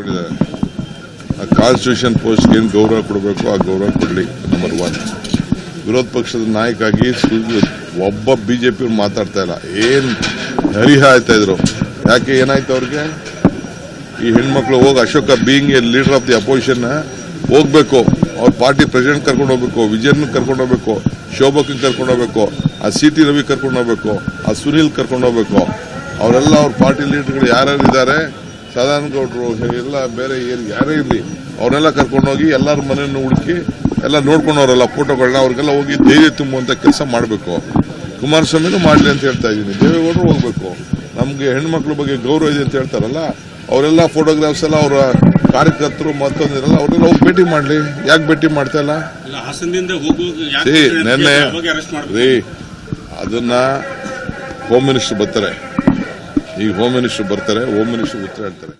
ಕೊಟ್ಟಿದ್ದಾರೆ. ಆ ಕಾನ್ಸ್ಟಿಟ್ಯೂಷನ್ ಪೋಸ್ಟ್ಗೆ ಏನು ಗೌರವ ಕೊಡಬೇಕು ಆ ಗೌರವ ಕೊಡಲಿ. ನಂಬರ್ 1. ವಿರೋಧ ಪಕ್ಷದ ನಾಯಕ ಆಗಿ ಒಬ್ಬ ಬಿಜೆಪಿ ಮಾತಾಡ್ತಾ ಇಲ್ಲ. ಏನು ಹರಿಹ ಆಯ್ತಾ ಇದ್ರು. ಯಾಕೆ ಏನಾಯ್ತು ಅವ್ರಿಗೆ? ಈ ಹೆಣ್ಮಕ್ಳು ಹೋಗಿ Ashoka being A leader of the opposition ಹೋಗ್ಬೇಕು. ಅವ್ರ ಪಾರ್ಟಿ ಪ್ರೆಸಿಡೆಂಟ್ ಕರ್ಕೊಂಡು ಹೋಗ್ಬೇಕು, ವಿಜಯನ್ ಕರ್ಕೊಂಡು ಹೋಗ್ಬೇಕು, ಶೋಭಕನ್ ಕರ್ಕೊಂಡು ಹೋಗ್ಬೇಕು, ಆ CT ರವಿ ಕರ್ಕೊಂಡು ಹೋಗ್ಬೇಕು, ಆ ಸುನೀಲ್ ಕರ್ಕೊಂಡು ಹೋಗ್ಬೇಕು. ಅವರೆಲ್ಲ ಅವ್ರ ಪಾರ್ಟಿ ಲೀಡರ್ಗಳು ಯಾರ್ಯಾರು ಇದ್ದಾರೆ, ಸದಾನಂದ ಗೌಡರು ಎಲ್ಲ ಬೇರೆ ಯಾರೇ ಇರಲಿ ಅವ್ರನ್ನೆಲ್ಲ ಕರ್ಕೊಂಡು ಹೋಗಿ ಎಲ್ಲರ ಮನೆಯನ್ನು ಹುಡುಕಿ ಎಲ್ಲ ನೋಡ್ಕೊಂಡವ್ರಲ್ಲ ಫೋಟೋಗಳನ್ನ ಅವ್ರಿಗೆಲ್ಲ ಹೋಗಿ ಧೈರ್ಯ ತುಂಬುವಂತ ಕೆಲಸ ಮಾಡಬೇಕು. ಕುಮಾರಸ್ವಾಮಿನೂ ಮಾಡಲಿ ಅಂತ ಹೇಳ್ತಾ ಇದ್ದೀನಿ. ದೇವೇಗೌಡರು ಹೋಗ್ಬೇಕು. ನಮ್ಗೆ ಹೆಣ್ಮಕ್ಳ ಬಗ್ಗೆ ಗೌರವ ಇದೆ ಅಂತ ಹೇಳ್ತಾರಲ್ಲ, ಅವರೆಲ್ಲ ಫೋಟೋಗ್ರಾಫ್ಸ್ ಎಲ್ಲ ಅವರ ಕಾರ್ಯಕರ್ತರು ಮತ್ತೊಂದಿರಲ್ಲ ಅವರೆಲ್ಲ ಹೋಗಿ ಭೇಟಿ ಮಾಡಲಿ. ಯಾಕೆ ಭೇಟಿ ಮಾಡ್ತಾ ಇಲ್ಲ? ನೆನ್ನೆ ಅದನ್ನ ಹೋಮ್ ಮಿನಿಸ್ಟರ್ ಬರ್ತಾರೆ. ಈಗ ಹೋಮ್ ಮಿನಿಸ್ಟರ್ ಬರ್ತಾರೆ, ಹೋಮ್ ಮಿನಿಸ್ಟರ್ ಉತ್ತರ ಹೇಳ್ತಾರೆ.